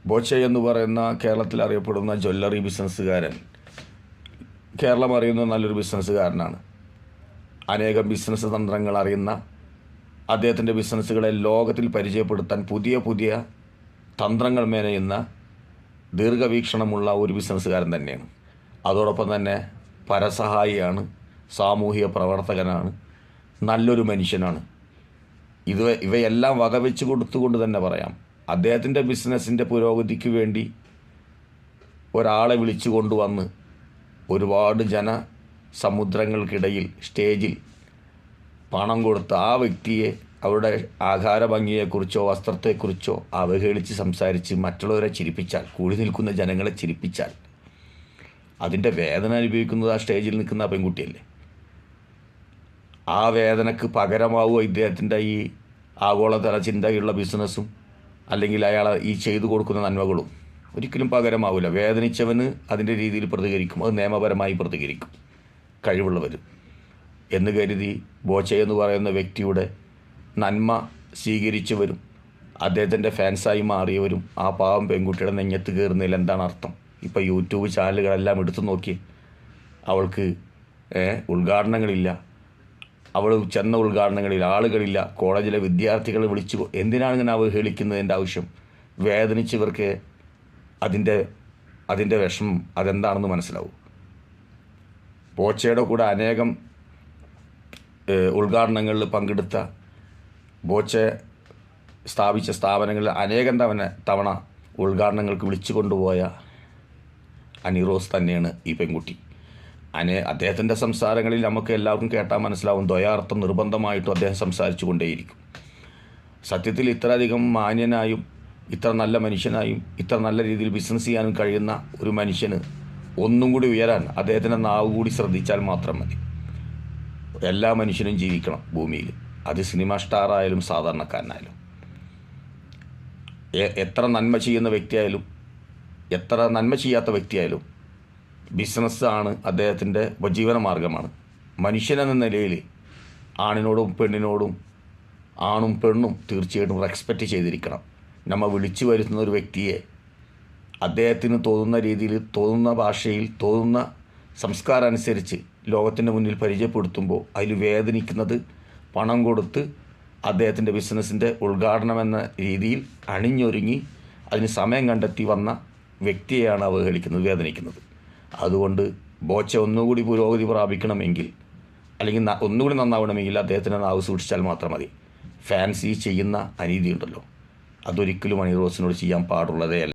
ബോച്ചെ എന്ന് പറയുന്ന കേരളത്തിൽ അറിയപ്പെടുന്ന ജ്വല്ലറി ബിസിനസ്സുകാരൻ കേരളം അറിയുന്ന നല്ലൊരു ബിസിനസ്സുകാരനാണ്. അനേകം ബിസിനസ് തന്ത്രങ്ങൾ അറിയുന്ന അദ്ദേഹത്തിൻ്റെ ബിസിനസ്സുകളെ ലോകത്തിൽ പരിചയപ്പെടുത്താൻ പുതിയ പുതിയ തന്ത്രങ്ങൾ മേനയുന്ന ദീർഘവീക്ഷണമുള്ള ഒരു ബിസിനസ്സുകാരൻ തന്നെയാണ്. അതോടൊപ്പം തന്നെ പരസഹായിയാണ്, സാമൂഹിക പ്രവർത്തകനാണ്, നല്ലൊരു മനുഷ്യനാണ്. ഇവയെല്ലാം വകവെച്ച് കൊടുത്തുകൊണ്ട് തന്നെ പറയാം, അദ്ദേഹത്തിൻ്റെ ബിസിനസ്സിൻ്റെ പുരോഗതിക്ക് വേണ്ടി ഒരാളെ വിളിച്ചു കൊണ്ടുവന്ന് ഒരുപാട് ജനസമുദ്രങ്ങൾക്കിടയിൽ സ്റ്റേജിൽ പണം കൊടുത്ത് ആ വ്യക്തിയെ അവരുടെ ആഹാര ഭംഗിയെക്കുറിച്ചോ വസ്ത്രത്തെക്കുറിച്ചോ അവഹേളിച്ച് സംസാരിച്ച് മറ്റുള്ളവരെ ചിരിപ്പിച്ചാൽ, കൂടി നിൽക്കുന്ന ജനങ്ങളെ ചിരിപ്പിച്ചാൽ അതിൻ്റെ വേദന അനുഭവിക്കുന്നത് ആ സ്റ്റേജിൽ നിൽക്കുന്ന പെൺകുട്ടിയല്ലേ. ആ വേദനക്ക് പകരമാവുക ഇദ്ദേഹത്തിൻ്റെ ഈ ആഗോളതല ചിന്തയുള്ള ബിസിനസ്സും അല്ലെങ്കിൽ അയാൾ ഈ ചെയ്തു കൊടുക്കുന്ന നന്മകളും ഒരിക്കലും പകരമാവില്ല. വേദനിച്ചവന് അതിൻ്റെ രീതിയിൽ പ്രതികരിക്കും, അത് നിയമപരമായി പ്രതികരിക്കും കഴിവുള്ളവർ എന്ന് കരുതി ബോച്ചെ എന്ന് പറയുന്ന വ്യക്തിയുടെ നന്മ സ്വീകരിച്ചവരും അദ്ദേഹത്തിൻ്റെ ഫാൻസായി മാറിയവരും ആ പാവം പെൺകുട്ടിയുടെ നെഞ്ഞത്ത് കയറുന്നതിൽ എന്താണ് അർത്ഥം? ഇപ്പോൾ യൂട്യൂബ് ചാനലുകളെല്ലാം എടുത്തു നോക്കി, അവൾക്ക് ഉദ്ഘാടനങ്ങളില്ല, അവൾ ചെന്ന ഉദ്ഘാടനങ്ങളിൽ ആളുകളില്ല, കോളേജിലെ വിദ്യാർത്ഥികളെ വിളിച്ചു. എന്തിനാണ് ഇങ്ങനെ അവഹേളിക്കുന്നതിൻ്റെ ആവശ്യം? വേദനിച്ചവർക്ക് അതിൻ്റെ വിഷമം അതെന്താണെന്ന് മനസ്സിലാവും. ബോച്ചയുടെ കൂടെ അനേകം ഉദ്ഘാടനങ്ങളിൽ പങ്കെടുത്ത, ബോച്ചെ സ്ഥാപിച്ച സ്ഥാപനങ്ങളിൽ അനേകം തവണ ഉദ്ഘാടനങ്ങൾക്ക് വിളിച്ചു കൊണ്ടുപോയ അനിറോസ് തന്നെയാണ് ഈ പെൺകുട്ടി. അദ്ദേഹത്തിൻ്റെ സംസാരങ്ങളിൽ നമുക്ക് എല്ലാവർക്കും കേട്ടാൽ മനസ്സിലാവും, ദ്വയാർത്ഥം നിർബന്ധമായിട്ടും അദ്ദേഹം സംസാരിച്ചു കൊണ്ടേയിരിക്കും. സത്യത്തിൽ ഇത്രയധികം മാന്യനായും ഇത്ര നല്ല മനുഷ്യനായും ഇത്ര നല്ല രീതിയിൽ ബിസിനസ് ചെയ്യാനും കഴിയുന്ന ഒരു മനുഷ്യന് ഒന്നും കൂടി ഉയരാൻ അദ്ദേഹത്തിൻ്റെ നാവ് കൂടി ശ്രദ്ധിച്ചാൽ മാത്രം മതി. എല്ലാ മനുഷ്യനും ജീവിക്കണം ഭൂമിയിൽ, അത് സിനിമ സ്റ്റാറായാലും സാധാരണക്കാരനായാലും. എത്ര നന്മ ചെയ്യുന്ന വ്യക്തിയായാലും എത്ര നന്മ ചെയ്യാത്ത വ്യക്തിയായാലും ബിസിനസ്സാണ് അദ്ദേഹത്തിൻ്റെ ഉപജീവന മാർഗമാണ്. മനുഷ്യനെന്ന നിലയിൽ ആണിനോടും പെണ്ണിനോടും, ആണും പെണ്ണും തീർച്ചയായിട്ടും റെസ്പെക്റ്റ് ചെയ്തിരിക്കണം. നമ്മൾ വിളിച്ചു വരുത്തുന്ന ഒരു വ്യക്തിയെ അദ്ദേഹത്തിന് തോന്നുന്ന രീതിയിൽ, തോന്നുന്ന ഭാഷയിൽ, തോന്നുന്ന സംസ്കാരം അനുസരിച്ച് ലോകത്തിൻ്റെ മുന്നിൽ പരിചയപ്പെടുത്തുമ്പോൾ അതിൽ വേദനിക്കുന്നത് പണം കൊടുത്ത് അദ്ദേഹത്തിൻ്റെ ബിസിനസ്സിൻ്റെ ഉദ്ഘാടനം എന്ന രീതിയിൽ അണിഞ്ഞൊരുങ്ങി അതിന് സമയം കണ്ടെത്തി വന്ന വ്യക്തിയെയാണ് അവഹേളിക്കുന്നത്, വേദനിക്കുന്നത്. അതുകൊണ്ട് ബോച്ചെ ഒന്നുകൂടി പുരോഗതി പ്രാപിക്കണമെങ്കിൽ, അല്ലെങ്കിൽ ഒന്നുകൂടി നന്നാവണമെങ്കിൽ അദ്ദേഹത്തിൻ്റെ നാവ് സൂക്ഷിച്ചാൽ മാത്രം മതി. ഫാൻസി ചെയ്യുന്ന അനീതി ഉണ്ടല്ലോ, അതൊരിക്കലും അനിറോസിനോട് ചെയ്യാൻ പാടുള്ളതേ അല്ല.